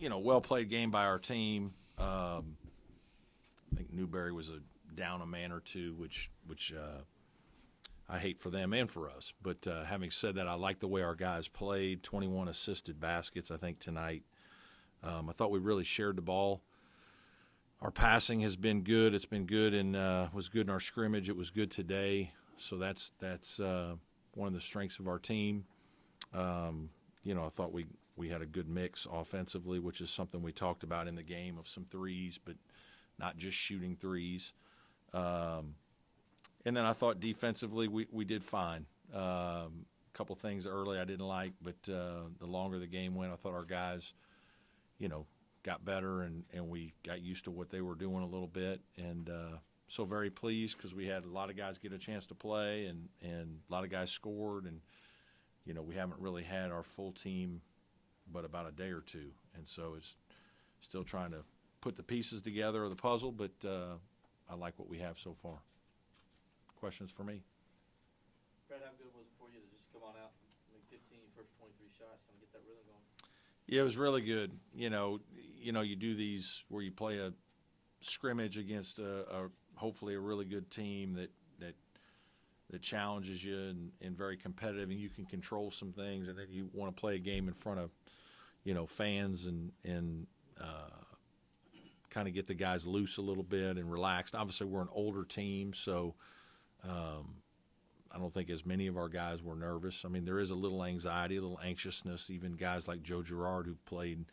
well played game by our team. I think Newberry was down a man or two, which I hate for them and for us. But having said that, I like the way our guys played. 21 assisted baskets, I think, tonight. I thought we really shared the ball. Our passing has been good. It's been good and was good in our scrimmage. It was good today. So that's one of the strengths of our team. I thought we had a good mix offensively, which is something we talked about in the game, of some threes, but not just shooting threes. And then I thought defensively we did fine. A couple things early I didn't like, but the longer the game went, I thought our guys, got better and we got used to what they were doing a little bit. And so very pleased because we had a lot of guys get a chance to play and a lot of guys scored. And, we haven't really had our full team but about a day or two. And so it's still trying to put the pieces together of the puzzle, but I like what we have so far. Questions for me? Brad, how good was it for you to just come on out and make 15 first 23 shots, kind of get that rhythm going? Yeah, it was really good. You do these where you play a scrimmage against hopefully a really good team that challenges you and very competitive, and you can control some things, and then you want to play a game in front of fans and kind of get the guys loose a little bit and relaxed. Obviously, we're an older team, so I don't think as many of our guys were nervous. I mean, there is a little anxiety, a little anxiousness. Even guys like Joe Girard, who played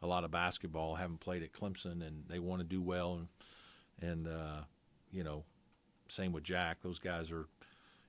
a lot of basketball, haven't played at Clemson, and they want to do well. And same with Jack. Those guys are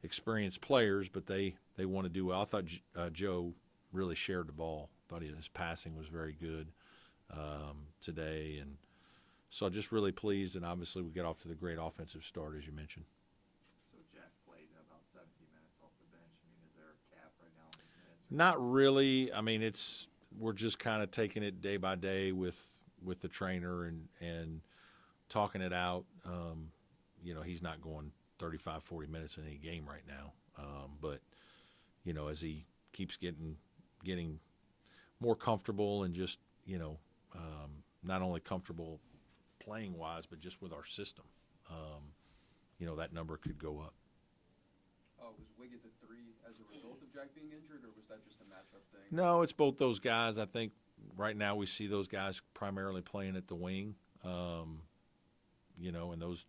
experienced players, but they want to do well. I thought Joe really shared the ball. Thought his passing was very good today, and so just really pleased. And obviously, we get off to the great offensive start, as you mentioned. So Jack played about 17 minutes off the bench. I mean, is there a cap right now on his minutes? Not really. I mean, we're just kind of taking it day by day with the trainer and talking it out. He's not going 35, 40 minutes in any game right now. But as he keeps getting more comfortable and just, not only comfortable playing wise, but just with our system, that number could go up. Was Wiggett the 3 as a result of Jack being injured, or was that just a matchup thing? No, it's both those guys. I think right now we see those guys primarily playing at the wing, and those,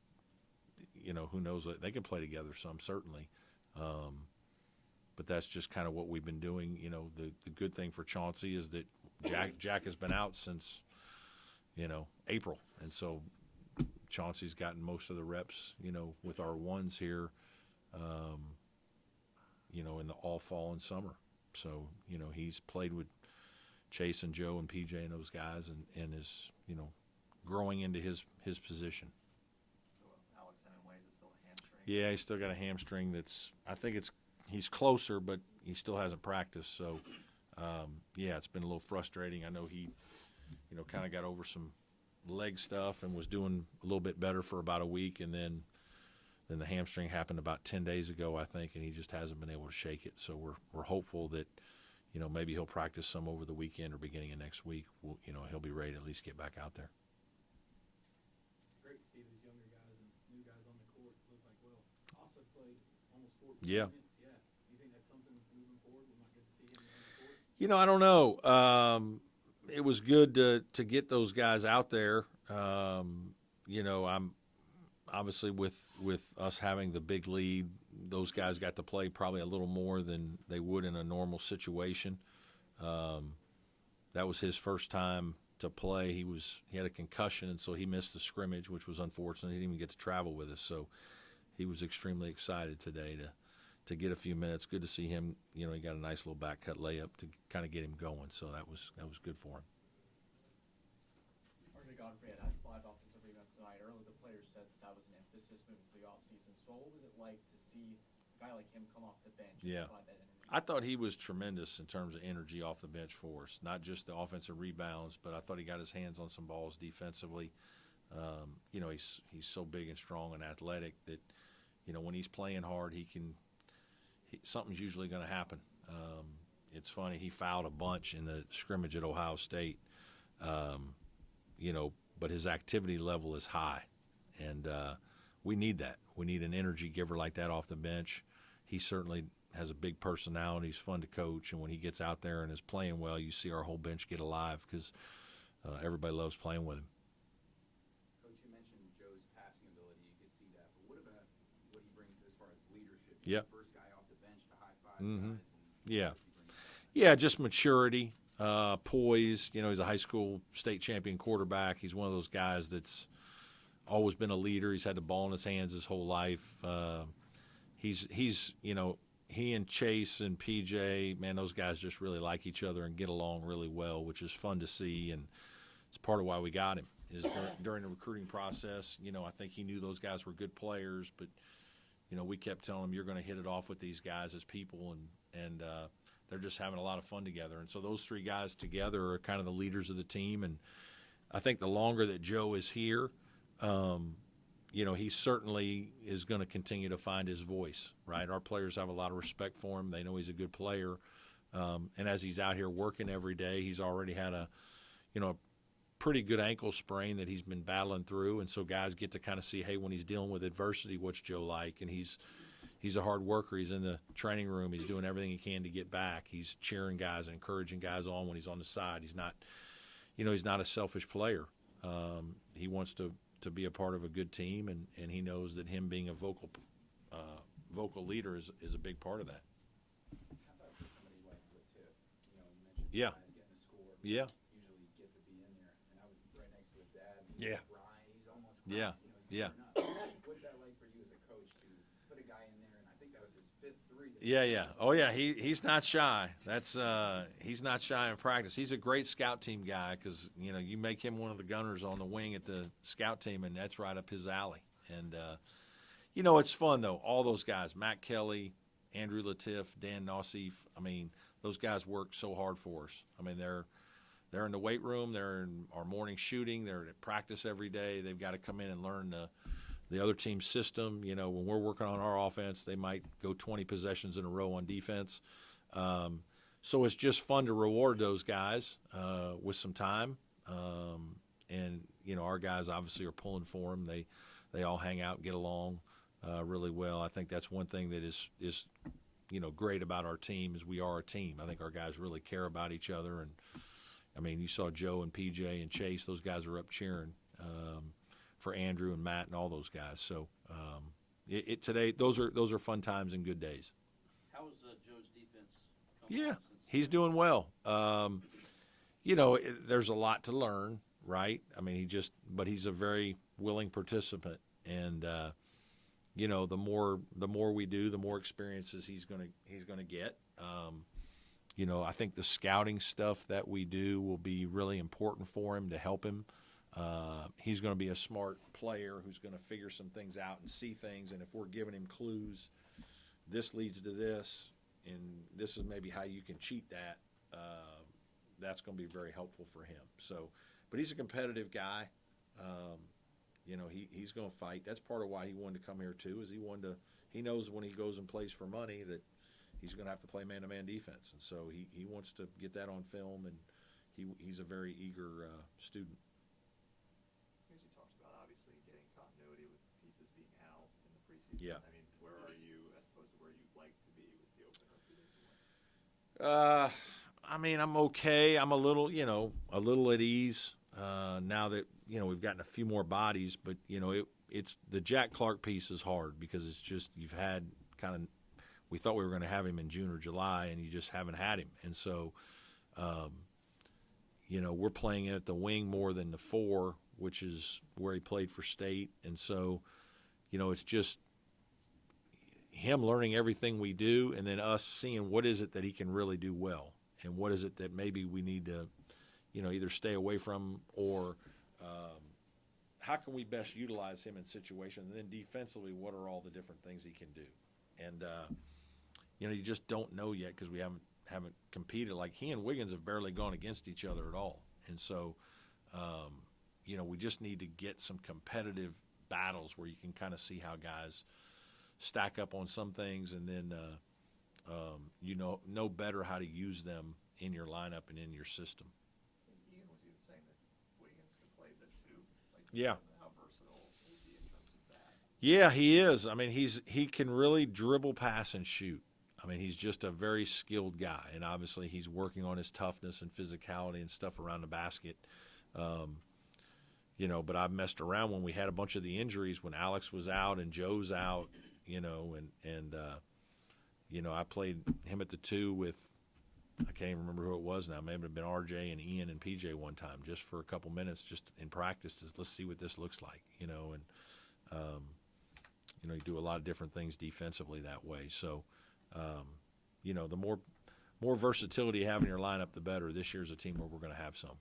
who knows, they can play together some, certainly. But that's just kind of what we've been doing. The good thing for Chauncey is that Jack has been out since, April. And so Chauncey's gotten most of the reps, with our ones here, in the all fall and summer. So, he's played with Chase and Joe and PJ and those guys and is, growing into his position. So Alex Hemingway, is it still a hamstring? Yeah, he's still got a hamstring he's closer, but he still hasn't practiced. So, it's been a little frustrating. I know he, kind of got over some leg stuff and was doing a little bit better for about a week, and then the hamstring happened about 10 days ago, I think, and he just hasn't been able to shake it. So we're hopeful that, maybe he'll practice some over the weekend or beginning of next week. He'll be ready to at least get back out there. Great to see these younger guys and new guys on the court look like well. Also played almost 14 Yeah. minutes. Yeah. Do you think that's something moving forward we might get to see him on the court? I don't know. It was good to get those guys out there. I'm obviously with us having the big lead, those guys got to play probably a little more than they would in a normal situation. That was his first time to play. He had a concussion, and so he missed the scrimmage, which was unfortunate. He didn't even get to travel with us, so he was extremely excited today to get a few minutes. Good to see him. He got a nice little back cut layup to kind of get him going, so that was good for him. RJ Godfrey had 5 offensive rebounds tonight. Earlier, the players said that was an emphasis moving for the offseason. So what was it like to see a guy like him come off the bench and provide that energy? I thought he was tremendous in terms of energy off the bench for us, not just the offensive rebounds, but I thought he got his hands on some balls defensively. He's so big and strong and athletic that, when he's playing hard, something's usually going to happen. It's funny, he fouled a bunch in the scrimmage at Ohio State But his activity level is high, and we need that. We need an energy giver like that off the bench. He certainly has a big personality. He's fun to coach, and when he gets out there and is playing well, you see our whole bench get alive because everybody loves playing with him. Coach, you mentioned Joe's passing ability. You could see that. But what about what he brings as far as leadership? Yep. First guy off the bench to high-five Mhm. guys. Yeah. What does he bring to that? Yeah, just maturity, poise. He's a high school state champion quarterback. He's one of those guys that's always been a leader. He's had the ball in his hands his whole life. He and Chase and PJ, man, those guys just really like each other and get along really well, which is fun to see. And it's part of why we got him is during the recruiting process. I think he knew those guys were good players, but we kept telling him you're going to hit it off with these guys as people, and they're just having a lot of fun together. And so those three guys together are kind of the leaders of the team. And I think the longer that Joe is here, he certainly is going to continue to find his voice, right? Our players have a lot of respect for him. They know he's a good player. And as he's out here working every day, he's already had a pretty good ankle sprain that he's been battling through. And so guys get to kind of see, hey, when he's dealing with adversity, what's Joe like? And he's a hard worker. He's in the training room. He's doing everything he can to get back. He's cheering guys and encouraging guys on when he's on the side. He's not, he's not a selfish player. He wants to be a part of a good team, and he knows that him being a vocal leader is a big part of that. How about for somebody like Latif? You mentioned Yeah. guys getting a score. Yeah. Usually get to be in there. And I was right next to his dad. And Yeah. He's crying. He's almost Yeah. crying. He's Yeah. tearing up. What's that like for you as a coach to put a guy in there? And I think that was his fifth three. Yeah. Oh, yeah. He's not shy. He's not shy in practice. He's a great scout team guy because you make him one of the gunners on the wing at the scout team, and that's right up his alley. And it's fun though. All those guys, Matt Kelly, Andrew Latif, Dan Nassif. I mean, those guys work so hard for us. I mean, they're in the weight room. They're in our morning shooting. They're at practice every day. They've got to come in and learn the other team's system. When we're working on our offense, they might go 20 possessions in a row on defense. So it's just fun to reward those guys with some time. And our guys obviously are pulling for them. They all hang out and get along really well. I think that's one thing that is great about our team is we are a team. I think our guys really care about each other. And I mean, you saw Joe and PJ and Chase; those guys are up cheering for Andrew and Matt and all those guys. So today, those are fun times and good days. How was Joe's defense coming Yeah, along since he's doing well. There's a lot to learn, right? I mean, but he's a very willing participant, and the more we do, the more experiences he's gonna get. I think the scouting stuff that we do will be really important for him to help him. He's going to be a smart player who's going to figure some things out and see things. And if we're giving him clues, this leads to this, and this is maybe how you can cheat that, that's going to be very helpful for him. So, but he's a competitive guy. He's going to fight. That's part of why he wanted to come here too. Is he knows when he goes and plays for money that he's going to have to play man-to-man defense, and so he wants to get that on film, and he's a very eager student. As you talked about, obviously getting continuity with pieces being out in the preseason. Yeah. I mean, where are you as opposed to where you'd like to be with the opener 2 days away? I mean, I'm okay. I'm a little at ease now that we've gotten a few more bodies, but it's the Jack Clark piece is hard because it's just you've had kind of. We thought we were going to have him in June or July, and you just haven't had him. And so, we're playing at the wing more than the 4, which is where he played for state. And so, it's just him learning everything we do and then us seeing what is it that he can really do well and what is it that maybe we need to, either stay away from or how can we best utilize him in situations. And then defensively, what are all the different things he can do? And, you just don't know yet because we haven't competed. Like he and Wiggins have barely gone against each other at all. And so, we just need to get some competitive battles where you can kind of see how guys stack up on some things and then, know better how to use them in your lineup and in your system. Ian, was he the same this Yeah. How versatile is he in terms of that? Yeah, he is. I mean, he can really dribble, pass, and shoot. I mean, he's just a very skilled guy, and obviously he's working on his toughness and physicality and stuff around the basket. But I've messed around when we had a bunch of the injuries when Alex was out and Joe's out, and I played him at the 2 with, I can't even remember who it was now. Maybe it had been RJ and Ian and PJ one time, just for a couple minutes, just in practice. Let's see what this looks like, and you do a lot of different things defensively that way. So, the more versatility you have in your lineup, the better. This year's a team where we're going to have some.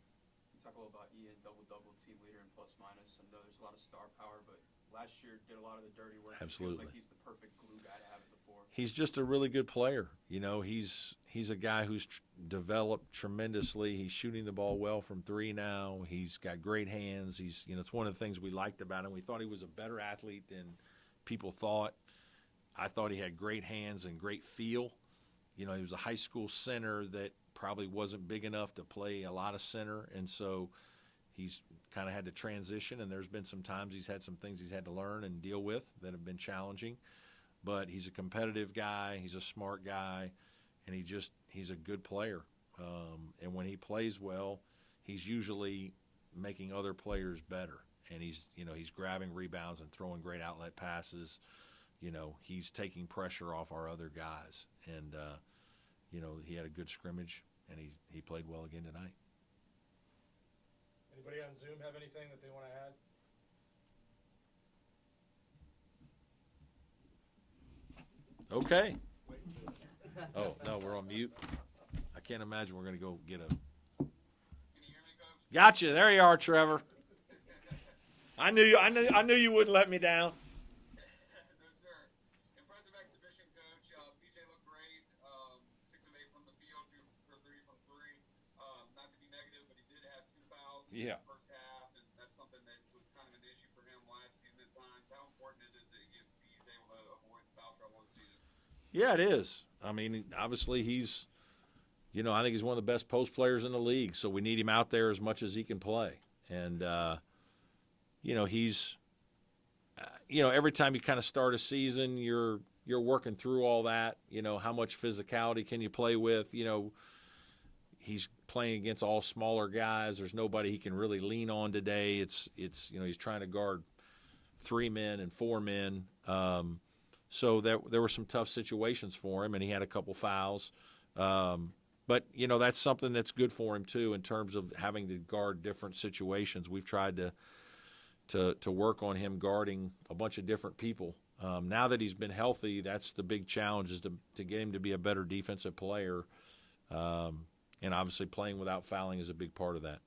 You talk a little about Ian, double-double team leader and plus-minus. I know there's a lot of star power, but last year did a lot of the dirty work. Absolutely. It feels like he's the perfect glue guy to have at the 4. He's just a really good player. He's a guy who's developed tremendously. He's shooting the ball well from 3 now. He's got great hands. It's one of the things we liked about him. We thought he was a better athlete than people thought. I thought he had great hands and great feel. He was a high school center that probably wasn't big enough to play a lot of center, and so he's kind of had to transition, and there's been some times he's had some things he's had to learn and deal with that have been challenging. But he's a competitive guy, he's a smart guy, and he's a good player. And when he plays well, he's usually making other players better. And he's grabbing rebounds and throwing great outlet passes. He's taking pressure off our other guys. And he had a good scrimmage, and he played well again tonight. Anybody on Zoom have anything that they want to add? Okay. Oh, no, we're on mute. I can't imagine we're going to go get a. Can you hear me, Coach? Gotcha. There you are, Trevor. I knew you wouldn't let me down. No, sir. Impressive exhibition, Coach. PJ looked great. 6 of 8 from the field, 2 for 3 from 3. Not to be negative, but he did have 2 fouls in Yeah. the first half, and that's something that was kind of an issue for him last season at times. How important is it that he's able to avoid foul trouble this season? Yeah, it is. I mean, obviously he's, I think he's one of the best post players in the league, so we need him out there as much as he can play. And, he's, every time you kind of start a season, you're working through all that. How much physicality can you play with? He's playing against all smaller guys. There's nobody he can really lean on today. It's he's trying to guard 3 men and 4 men. So there were some tough situations for him, and he had a couple fouls. But, that's something that's good for him, too, in terms of having to guard different situations. We've tried to work on him guarding a bunch of different people. Now that he's been healthy, that's the big challenge, is to get him to be a better defensive player. And obviously playing without fouling is a big part of that.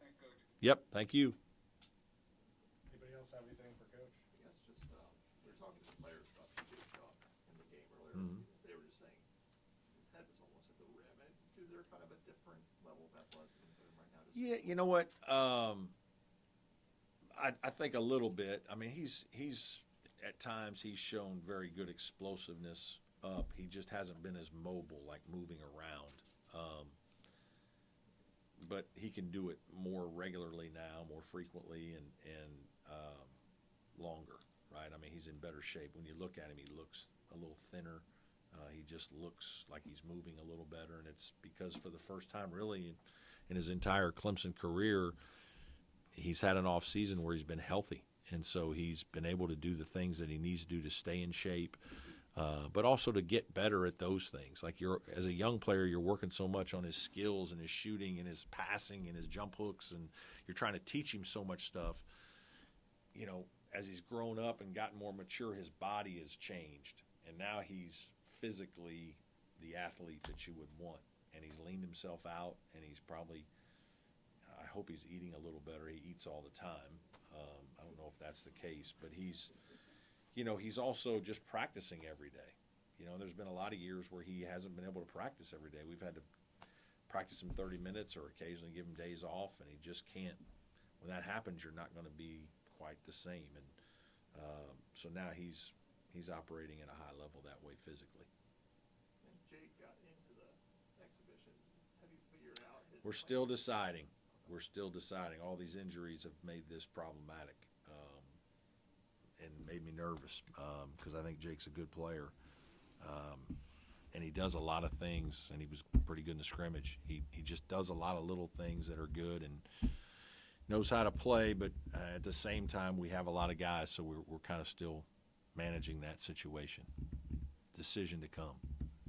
Thanks, Coach. Yep, thank you. Anybody else have anything for Coach? I guess just, we were talking to the players about PJ Shuck in the game earlier. Mhm. They were just saying his head was almost at the rim. And is there kind of a different level of athleticism for him right now? Yeah, you know what? I think a little bit. I mean, he's at times he's shown very good explosiveness up. He just hasn't been as mobile, like moving around. But he can do it more regularly now, more frequently, and longer, right? I mean, he's in better shape. When you look at him, he looks a little thinner. He just looks like he's moving a little better, and it's because for the first time really in his entire Clemson career, he's had an off season where he's been healthy, and so he's been able to do the things that he needs to do to stay in shape, but also to get better at those things. Like as a young player, you're working so much on his skills and his shooting and his passing and his jump hooks, and you're trying to teach him so much stuff. As he's grown up and gotten more mature, his body has changed, and now he's physically the athlete that you would want, and he's leaned himself out, and he's probably, I hope he's eating a little better. He eats all the time. I don't know if that's the case, but he's also just practicing every day. There's been a lot of years where he hasn't been able to practice every day. We've had to practice him 30 minutes or occasionally give him days off, and he just can't. When that happens, you're not going to be quite the same. And so now he's operating at a high level that way physically. And Jake got into the exhibition. Have you figured out his We're still deciding. we're still deciding. All these injuries have made this problematic, and made me nervous because I think Jake's a good player, and he does a lot of things. And he was pretty good in the scrimmage. He just does a lot of little things that are good and knows how to play. But at the same time, we have a lot of guys, so we're kind of still managing that situation. Decision to come.